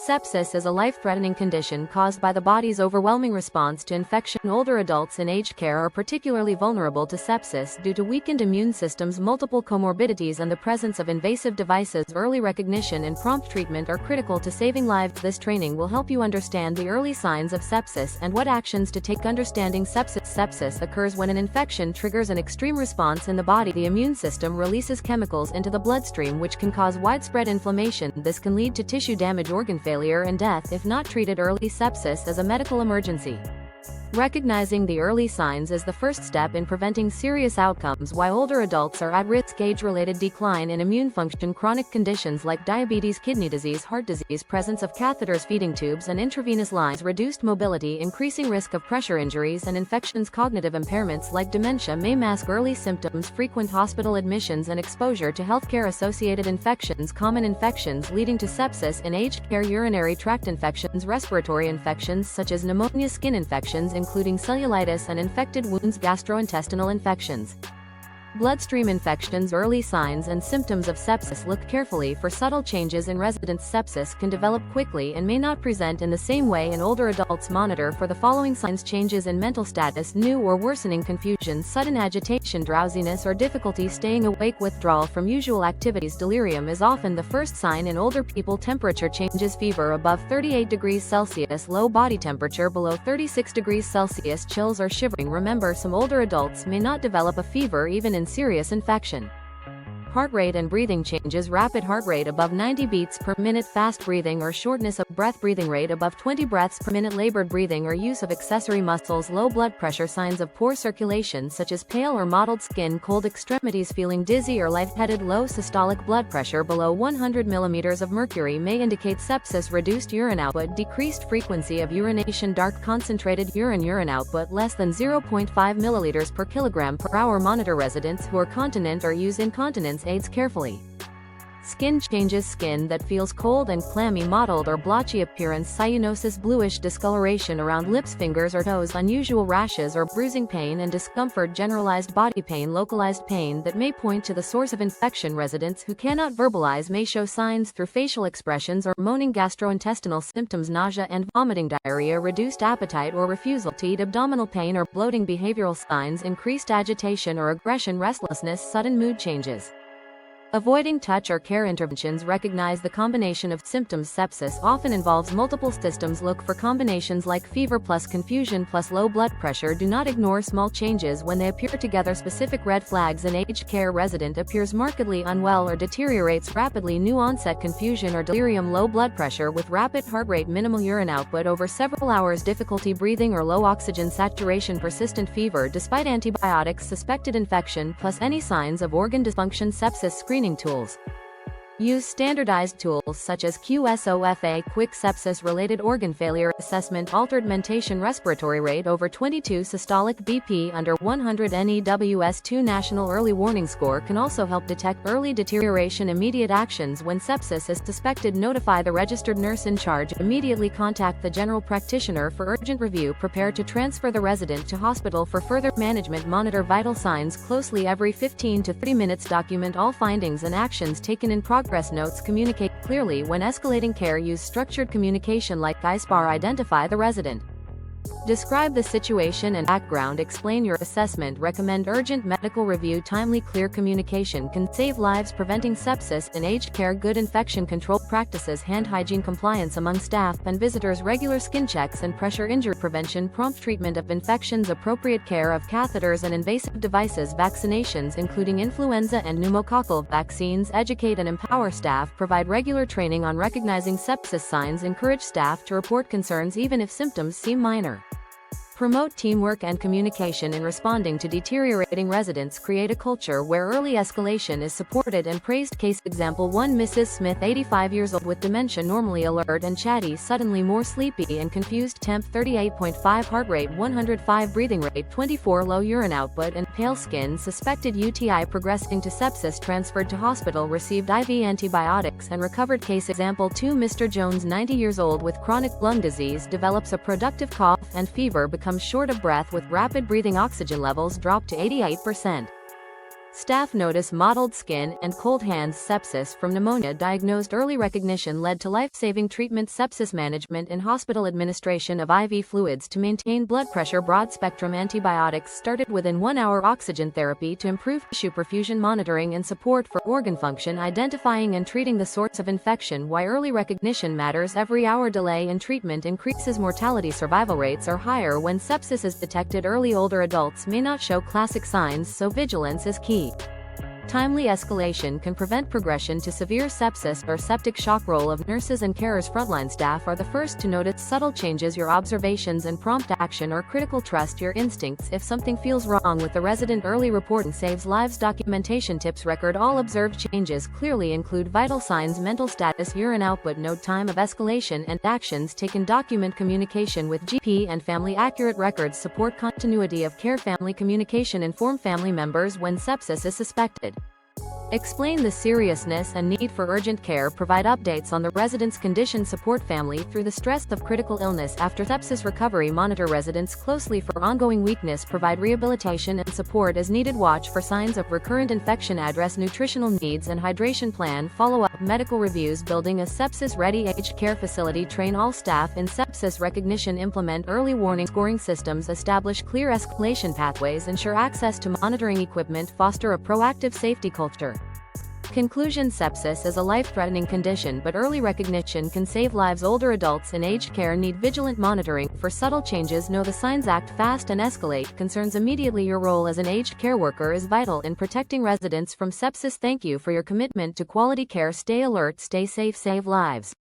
Sepsis is a life-threatening condition caused by the body's overwhelming response to infection. Older adults in aged care are particularly vulnerable to sepsis due to weakened immune systems, multiple comorbidities, and the presence of invasive devices. Early recognition and prompt treatment are critical to saving lives. This training will help you understand the early signs of sepsis and what actions to take. Understanding sepsis. Sepsis occurs when an infection triggers an extreme response in the body. The immune system releases chemicals into the bloodstream which can cause widespread inflammation. This can lead to tissue damage, organ failure, and death if not treated early. Sepsis is a medical emergency. Recognizing the early signs is the first step in preventing serious outcomes. While older adults are at risk, age-related decline in immune function, chronic conditions like diabetes, kidney disease, heart disease, presence of catheters, feeding tubes, and intravenous lines, reduced mobility, increasing risk of pressure injuries and infections, cognitive impairments like dementia may mask early symptoms, frequent hospital admissions, and exposure to healthcare-associated infections. Common infections leading to sepsis in aged care: urinary tract infections, respiratory infections such as pneumonia, skin infections including cellulitis and infected wounds, gastrointestinal infections, bloodstream infections. Early signs and symptoms of sepsis: look carefully for subtle changes in residents. Sepsis can develop quickly and may not present in the same way in older adults. Monitor for the following signs: changes in mental status, new or worsening confusion, sudden agitation, drowsiness or difficulty staying awake, withdrawal from usual activities. Delirium is often the first sign in older people. Temperature changes: fever above 38 degrees Celsius, low body temperature below 36 degrees Celsius, chills or shivering. Remember, some older adults may not develop a fever even in serious infection. Heart rate and breathing changes: rapid heart rate above 90 beats per minute, fast breathing or shortness of breath, breathing rate above 20 breaths per minute, labored breathing or use of accessory muscles. Low blood pressure: signs of poor circulation such as pale or mottled skin, cold extremities, feeling dizzy or lightheaded. Low systolic blood pressure below 100 millimeters of mercury may indicate sepsis. Reduced urine output, decreased frequency of urination, dark concentrated urine output less than 0.5 milliliters per kilogram per hour. Monitor residents who are continent or use incontinence aids carefully. Skin changes: skin that feels cold and clammy, mottled or blotchy appearance, cyanosis, bluish discoloration around lips, fingers or toes, unusual rashes or bruising, pain and discomfort, generalized body pain, localized pain that may point to the source of infection. Residents who cannot verbalize may show signs through facial expressions or moaning. Gastrointestinal symptoms: nausea and vomiting, diarrhea, reduced appetite or refusal to eat, abdominal pain or bloating. Behavioral signs: increased agitation or aggression, restlessness, sudden mood changes. Avoiding touch or care interventions. Recognize the combination of symptoms. Sepsis often involves multiple systems. Look for combinations like fever plus confusion plus low blood pressure. Do not ignore small changes when they appear together. Specific red flags: an aged care resident appears markedly unwell or deteriorates rapidly, new onset confusion or delirium, low blood pressure with rapid heart rate, minimal urine output over several hours, difficulty breathing or low oxygen saturation, persistent fever despite antibiotics, suspected infection plus any signs of organ dysfunction. Sepsis screening tools: use standardized tools such as QSOFA, quick sepsis-related organ failure assessment, altered mentation, respiratory rate over 22, systolic BP under 100, NEWS2 national early warning score can also help detect early deterioration. Immediate actions: when sepsis is suspected, notify the registered nurse in charge. Immediately contact the general practitioner for urgent review. Prepare to transfer the resident to hospital for further management. Monitor vital signs closely every 15 to 30 minutes. Document all findings and actions taken in progress. Notes: communicate clearly when escalating care. Use structured communication like ISPAR. Identify the resident. Describe the situation and background. Explain your assessment. Recommend urgent medical review. Timely, clear communication can save lives. Preventing sepsis in aged care: good infection control practices, hand hygiene compliance among staff and visitors, regular skin checks and pressure injury prevention, prompt treatment of infections, appropriate care of catheters and invasive devices, vaccinations including influenza and pneumococcal vaccines. Educate and empower staff. Provide regular training on recognizing sepsis signs. Encourage staff to report concerns even if symptoms seem minor. Promote teamwork and communication in responding to deteriorating residents. Create a culture where early escalation is supported and praised. Case example: 1 Mrs. Smith, 85 years old, with dementia, normally alert and chatty, suddenly more sleepy and confused. Temp 38.5, heart rate 105, breathing rate 24, low urine output and pale skin. Suspected UTI progressing to sepsis, transferred to hospital, received IV antibiotics and recovered. Case example: 2 Mr. Jones, 90 years old, with chronic lung disease, develops a productive cough and fever, becomes short of breath with rapid breathing, oxygen levels drop to 88%. Staff notice mottled skin and cold hands. Sepsis from pneumonia diagnosed. Early recognition led to life-saving treatment. Sepsis management in hospital. Administration of IV fluids to maintain blood pressure. Broad-spectrum antibiotics started within 1 hour. Oxygen therapy to improve tissue perfusion. Monitoring and support for organ function. Identifying and treating the source of infection. Why early recognition matters. Every hour delay in treatment increases mortality. Survival rates are higher when sepsis is detected early. Older adults may not show classic signs, so vigilance is key. Timely escalation can prevent progression to severe sepsis or septic shock. Role of nurses and carers. Frontline staff are the first to notice subtle changes. Your observations and prompt action are critical. Trust your instincts if something feels wrong with the resident. Early reporting saves lives. Documentation tips. Record all observed changes clearly. Include vital signs, mental status, urine output. Note time of escalation and actions taken. Document communication with GP and family. Accurate records support continuity of care. Family communication. Inform family members when sepsis is suspected. Explain the seriousness and need for urgent care. Provide updates on the resident's condition. Support family through the stress of critical illness after sepsis recovery. Monitor residents closely for ongoing weakness. Provide rehabilitation and support as needed. Watch for signs of recurrent infection. Address nutritional needs and hydration plan. Follow up medical reviews. Building a sepsis-ready aged care facility. Train all staff in sepsis recognition. Implement early warning scoring systems. Establish clear escalation pathways. Ensure access to monitoring equipment. Foster a proactive safety culture. Conclusion: sepsis is a life-threatening condition, but early recognition can save lives. Older adults in aged care need vigilant monitoring for subtle changes. Know the signs, act fast, and escalate concerns immediately. Your role as an aged care worker is vital in protecting residents from sepsis. Thank you for your commitment to quality care. Stay alert, stay safe, save lives.